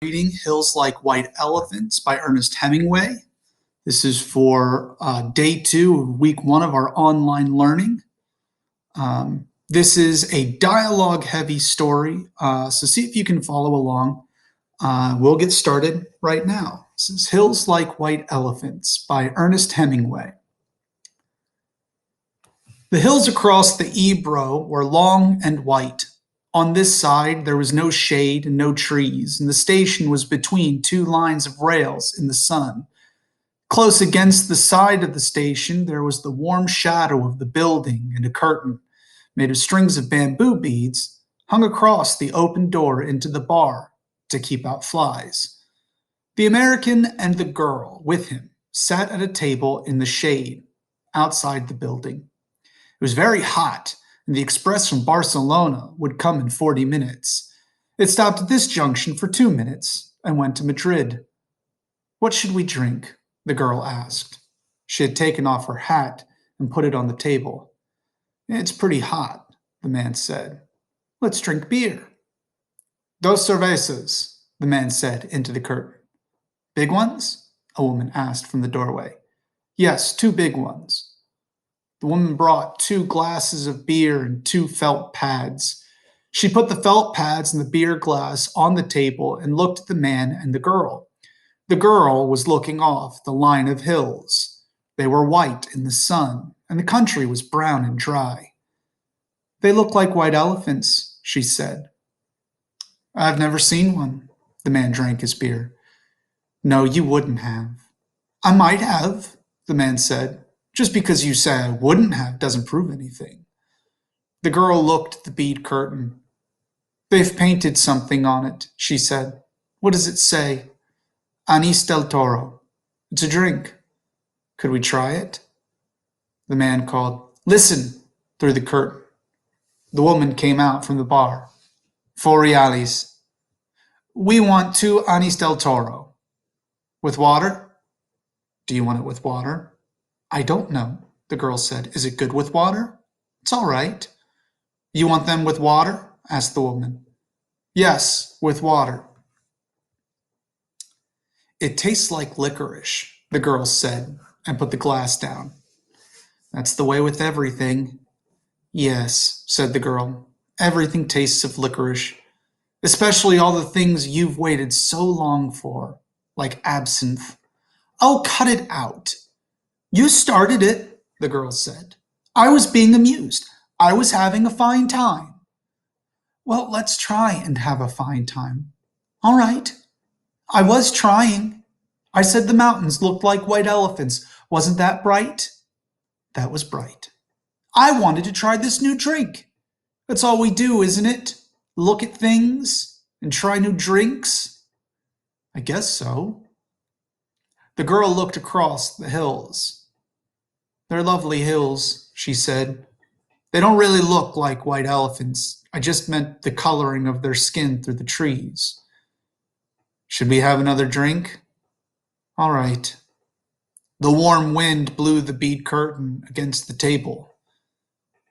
Reading Hills Like White Elephants by Ernest Hemingway. This is for day 2 of week 1 of our online learning. This is a dialogue heavy story, so see if you can follow along. We'll get started right now. This is Hills Like White Elephants by Ernest Hemingway. The hills across the Ebro were long and white. On this side, there was no shade and no trees, and the station was between two lines of rails in the sun. Close against the side of the station, there was the warm shadow of the building, and a curtain, made of strings of bamboo beads, hung across the open door into the bar to keep out flies. The American and the girl with him sat at a table in the shade outside the building. It was very hot, and the express from Barcelona would come in 40 minutes. It stopped at this junction for 2 minutes and went to Madrid. "What should we drink?" the girl asked. She had taken off her hat and put it on the table. "It's pretty hot," the man said. "Let's drink beer." "Dos cervezas," the man said into the curtain. "Big ones?" a woman asked from the doorway. "Yes, 2 big ones." The woman brought 2 glasses of beer and 2 felt pads. She put the felt pads and the beer glass on the table and looked at the man and the girl. The girl was looking off the line of hills. They were white in the sun, and the country was brown and dry. "They look like white elephants," she said. "I've never seen one." The man drank his beer. "No, you wouldn't have." "I might have," the man said. "Just because you say I wouldn't have doesn't prove anything." The girl looked at the bead curtain. "They've painted something on it," she said. "What does it say?" "Anis del Toro." "It's a drink." "Could we try it?" The man called, "Listen," through the curtain. The woman came out from the bar. "4 reales." "We want 2 Anis del Toro." "With water?" "Do you want it with water?" "I don't know," the girl said. "Is it good with water?" "It's all right." "You want them with water?" asked the woman. "Yes, with water." "It tastes like licorice," the girl said, and put the glass down. "That's the way with everything." "Yes," said the girl. "Everything tastes of licorice, especially all the things you've waited so long for, like absinthe." "Oh, cut it out." "You started it," the girl said. "I was being amused. I was having a fine time." "Well, let's try and have a fine time." "All right." "I was trying. I said the mountains looked like white elephants. Wasn't that bright?" "That was bright." "I wanted to try this new drink. That's all we do, isn't it? Look at things and try new drinks?" "I guess so." The girl looked across the hills. "They're lovely hills," she said. "They don't really look like white elephants. I just meant the coloring of their skin through the trees." "Should we have another drink?" "All right." The warm wind blew the bead curtain against the table.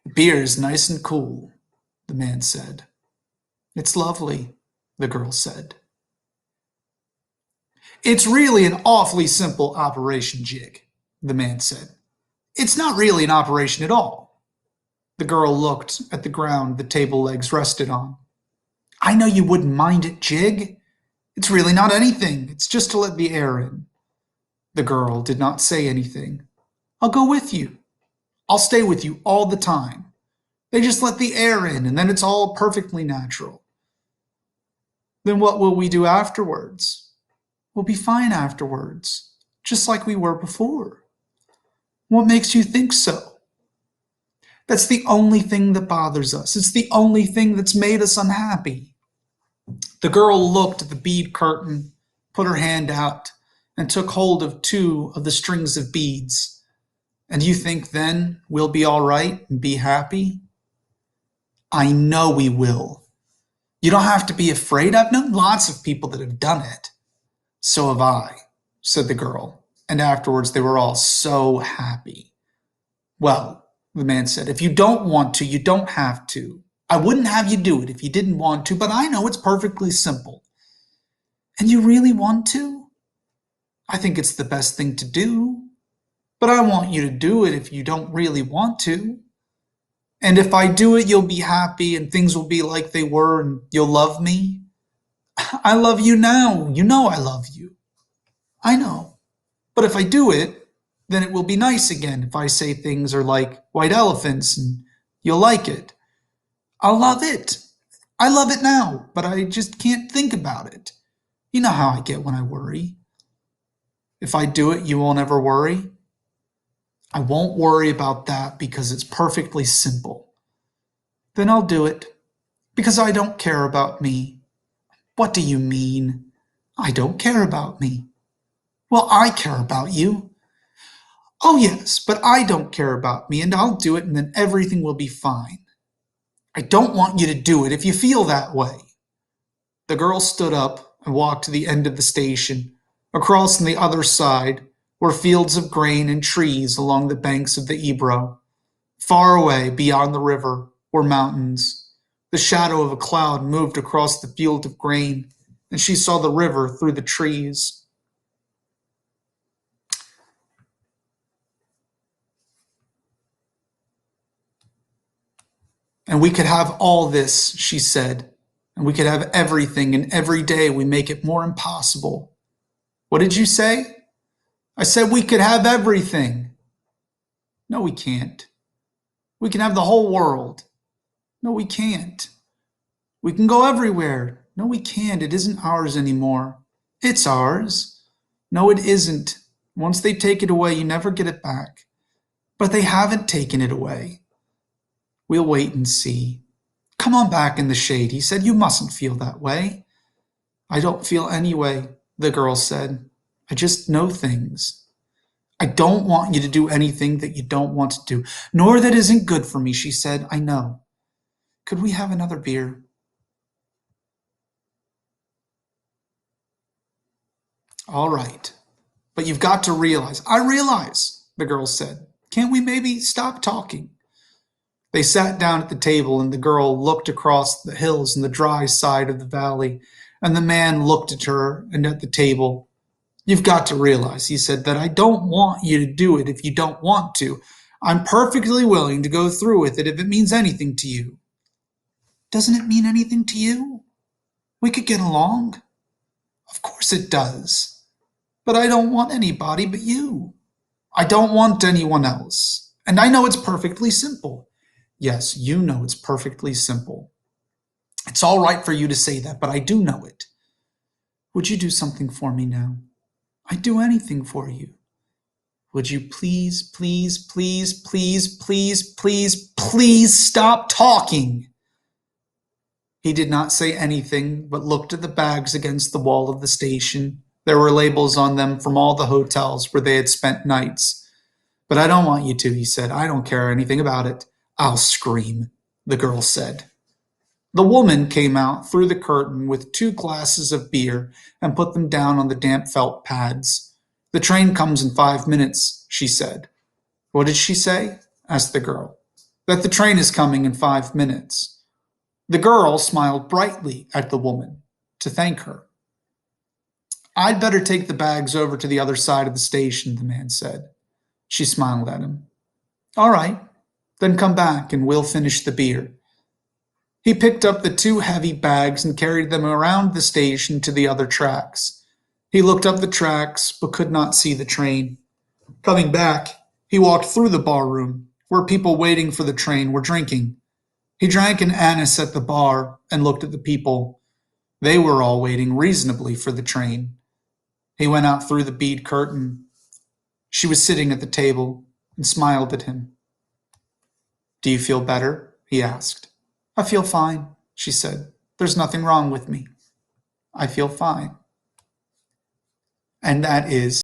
"The beer is nice and cool," the man said. "It's lovely," the girl said. "It's really an awfully simple operation, Jig," the man said. "It's not really an operation at all." The girl looked at the ground the table legs rested on. "I know you wouldn't mind it, Jig. It's really not anything. It's just to let the air in." The girl did not say anything. "I'll go with you. I'll stay with you all the time. They just let the air in, and then it's all perfectly natural." "Then what will we do afterwards?" "We'll be fine afterwards, just like we were before." "What makes you think so?" "That's the only thing that bothers us. It's the only thing that's made us unhappy." The girl looked at the bead curtain, put her hand out, and took hold of 2 of the strings of beads. "And you think then we'll be all right and be happy?" "I know we will. You don't have to be afraid. I've known lots of people that have done it." "So have I," said the girl, and afterwards they were all so happy. "Well," the man said, "if you don't want to, you don't have to. I wouldn't have you do it if you didn't want to, but I know it's perfectly simple." And you really want to? I think it's the best thing to do. But I want you to do it if you don't really want to. And if I do it, you'll be happy and things will be like they were and you'll love me. I love you now. You know I love you. I know. But if I do it, then it will be nice again if I say things are like white elephants and you'll like it. I'll love it. I love it now, but I just can't think about it. You know how I get when I worry. If I do it, you won't ever worry. I won't worry about that because it's perfectly simple. Then I'll do it because I don't care about me. What do you mean? I don't care about me. Well, I care about you. Oh, yes, but I don't care about me, and I'll do it, and then everything will be fine. I don't want you to do it if you feel that way. The girl stood up and walked to the end of the station. Across on the other side were fields of grain and trees along the banks of the Ebro. Far away, beyond the river, were mountains. The shadow of a cloud moved across the field of grain, and she saw the river through the trees. And we could have all this, she said, and we could have everything, and every day we make it more impossible. What did you say? I said we could have everything. No, we can't. We can have the whole world. No, we can't. We can go everywhere. No, we can't. It isn't ours anymore. It's ours. No, it isn't. Once they take it away, you never get it back. But they haven't taken it away. We'll wait and see. Come on back in the shade, he said. You mustn't feel that way. I don't feel any way, the girl said. I just know things. I don't want you to do anything that you don't want to do, nor that isn't good for me, she said. I know. Could we have another beer? All right. But you've got to realize. I realize, the girl said. Can't we maybe stop talking? They sat down at the table, and the girl looked across the hills and the dry side of the valley, and the man looked at her and at the table. You've got to realize, he said, that I don't want you to do it if you don't want to. I'm perfectly willing to go through with it if it means anything to you. Doesn't it mean anything to you? We could get along. Of course it does. But I don't want anybody but you. I don't want anyone else. And I know it's perfectly simple. Yes, you know it's perfectly simple. It's all right for you to say that, but I do know it. Would you do something for me now? I'd do anything for you. Would you please, please, please, please, please, please, please stop talking? He did not say anything, but looked at the bags against the wall of the station. There were labels on them from all the hotels where they had spent nights. But I don't want you to, he said. I don't care anything about it. I'll scream, the girl said. The woman came out through the curtain with 2 glasses of beer and put them down on the damp felt pads. The train comes in 5 minutes, she said. What did she say? Asked the girl. That the train is coming in 5 minutes. The girl smiled brightly at the woman to thank her. I'd better take the bags over to the other side of the station, the man said. She smiled at him. All right. Then come back and we'll finish the beer. He picked up the 2 heavy bags and carried them around the station to the other tracks. He looked up the tracks but could not see the train. Coming back, he walked through the bar room where people waiting for the train were drinking. He drank an anise at the bar and looked at the people. They were all waiting reasonably for the train. He went out through the bead curtain. She was sitting at the table and smiled at him. Do you feel better? He asked. I feel fine, she said. There's nothing wrong with me. I feel fine. And that is